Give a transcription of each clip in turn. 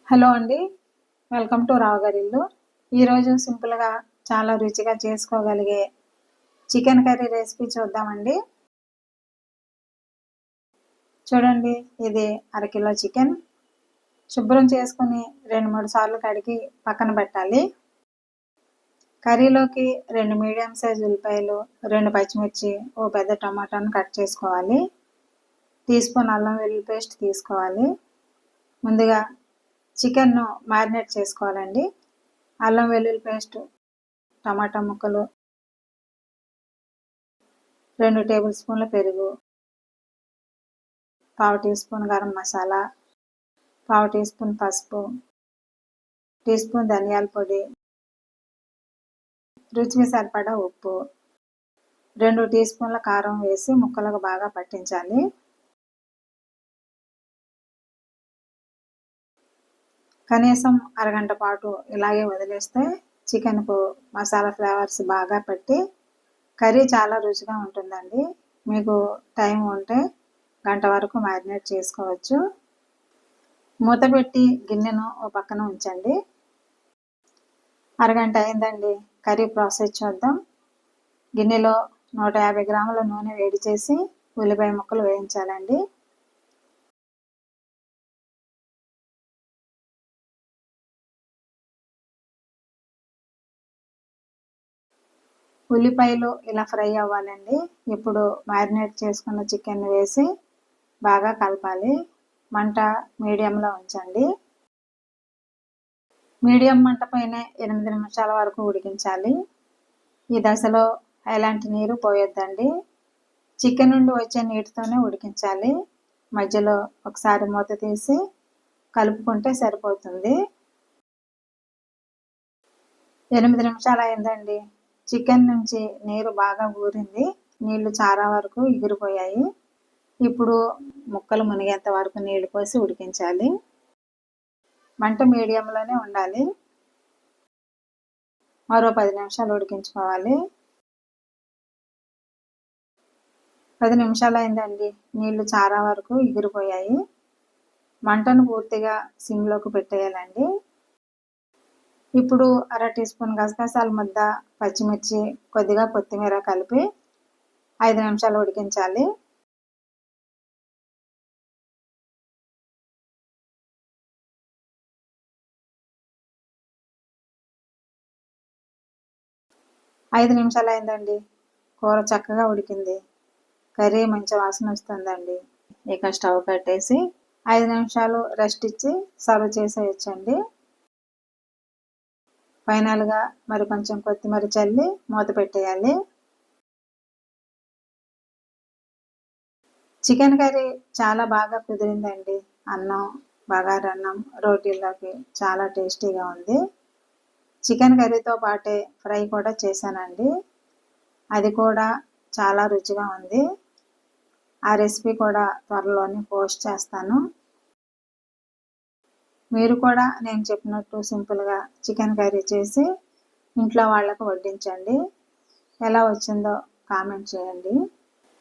Hello అండి, welcome to రావు గారి ఇల్లు. ఈరోజు సింపుల్గా చాలా రుచిగా చేసుకోగలిగే చికెన్ కర్రీ రెసిపీ చూద్దామండి. చూడండి, ఇది అరకిలో చికెన్ శుభ్రం చేసుకుని 2-3 సార్లు కడిగి పక్కన పెట్టాలి. కర్రీలోకి 2 మీడియం సైజ్ ఉల్లిపాయలు, 2 పచ్చిమిర్చి, ఓ పెద్ద టమాటాను కట్ చేసుకోవాలి. టీ స్పూన్ అల్లం వెల్లుల్లి పేస్ట్ తీసుకోవాలి. ముందుగా చికెన్ను మ్యారినేట్ చేసుకోవాలండి. అల్లం వెల్లుల్లి పేస్ట్, టమాటా ముక్కలు, 2 టేబుల్ స్పూన్ల పెరుగు, పావు టీ స్పూన్ గరం మసాలా, పావు టీ స్పూన్ పసుపు, టీ స్పూన్ ధనియాల పొడి, రుచికి సరిపడా ఉప్పు, 2 టీ స్పూన్ల కారం వేసి ముక్కలకు బాగా పట్టించాలి. కనీసం అరగంట పాటు ఇలాగే వదిలేస్తే చికెన్కు మసాలా ఫ్లేవర్స్ బాగా పట్టి కర్రీ చాలా రుచిగా ఉంటుందండి. మీకు టైం ఉంటే గంట వరకు మ్యారినేట్ చేసుకోవచ్చు. మూత పెట్టి గిన్నెను ఓ పక్కన ఉంచండి. అరగంట అయిందండి. కర్రీ ప్రాసెస్ చూద్దాం. గిన్నెలో 150 గ్రాముల నూనె వేడి చేసి ఉల్లిపాయ ముక్కలు వేయించాలండి. ఉల్లిపాయలు ఇలా ఫ్రై అవ్వాలండి. ఇప్పుడు మ్యారినేట్ చేసుకున్న చికెన్ వేసి బాగా కలపాలి. మంట మీడియంలో ఉంచండి. మీడియం మంట పైనే 8 నిమిషాల వరకు ఉడికించాలి. ఈ దశలో ఎలాంటి నీరు పోయొద్దండి. చికెన్ నుండి వచ్చే నీటితోనే ఉడికించాలి. మధ్యలో ఒకసారి మూత తీసి కలుపుకుంటే సరిపోతుంది. 8 నిమిషాలు అయిందండి. చికెన్ నుంచి నీరు బాగా ఊరింది. నీళ్లు చాలా వరకు ఎగిరిపోయాయి. ఇప్పుడు ముక్కలు మునిగేంత వరకు నీళ్లు పోసి ఉడికించాలి. మంట మీడియంలోనే ఉండాలి. మరో 10 నిమిషాలు ఉడికించుకోవాలి. 10 నిమిషాలు అయిందండి. నీళ్లు చాలా వరకు ఎగిరిపోయాయి. మంటను పూర్తిగా సిమ్లోకి పెట్టేయాలండి. ఇప్పుడు అర టీ స్పూన్ గసగసాల ముద్ద, పచ్చిమిర్చి, కొద్దిగా కొత్తిమీర కలిపి 5 నిమిషాలు ఉడికించాలి. ఐదు నిమిషాలు అయిందండి. కూర చక్కగా ఉడికింది. కర్రీ మంచి వాసన వస్తుందండి. ఇక స్టవ్ కట్టేసి 5 నిమిషాలు రెస్ట్ ఇచ్చి సర్వ్ చేసేయచ్చండి. ఫైనల్గా మరి కొంచెం కొత్తిమీర చల్లి మూత పెట్టేయాలి. చికెన్ కర్రీ చాలా బాగా కుదిరిందండి. అన్నం, బగారన్నం, రోటీల్లోకి చాలా టేస్టీగా ఉంది. చికెన్ కర్రీతో పాటే ఫ్రై కూడా చేశానండి. అది కూడా చాలా రుచిగా ఉంది. ఆ రెసిపీ కూడా త్వరలోనే పోస్ట్ చేస్తాను. మీరు కూడా నేను చెప్పినట్టు సింపుల్గా చికెన్ కర్రీ చేసి ఇంట్లో వాళ్ళకు వడ్డించండి. ఎలా వచ్చిందో కామెంట్ చేయండి.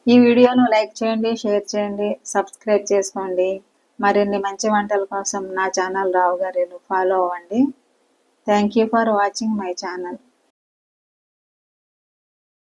ఈ వీడియోను లైక్ చేయండి, షేర్ చేయండి, సబ్స్క్రైబ్ చేసుకోండి. మరిన్ని మంచి వంటల కోసం నా ఛానల్ రావు గారి ఇల్లు ఫాలో అవ్వండి. Thank you for watching my channel.